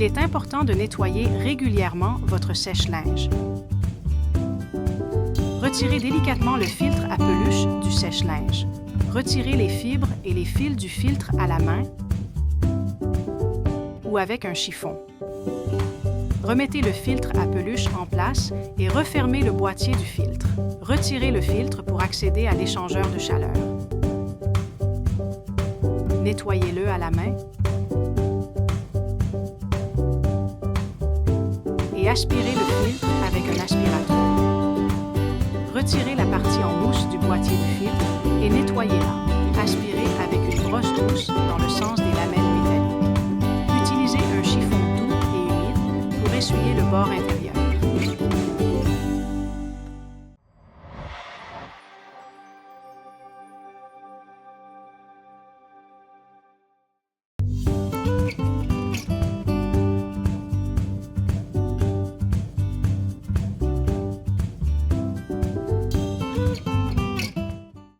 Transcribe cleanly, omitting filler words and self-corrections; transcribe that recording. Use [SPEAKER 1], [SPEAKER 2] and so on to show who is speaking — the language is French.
[SPEAKER 1] Il est important de nettoyer régulièrement votre sèche-linge. Retirez délicatement le filtre à peluche du sèche-linge. Retirez les fibres et les fils du filtre à la main ou avec un chiffon. Remettez le filtre à peluche en place et refermez le boîtier du filtre. Retirez le filtre pour accéder à l'échangeur de chaleur. Nettoyez-le à la main et aspirez le filtre avec un aspirateur. Retirez la partie en mousse du boîtier du filtre et nettoyez-la. Aspirez avec une brosse douce dans le sens des lamelles métalliques. Utilisez un chiffon doux et humide pour essuyer le bord intérieur.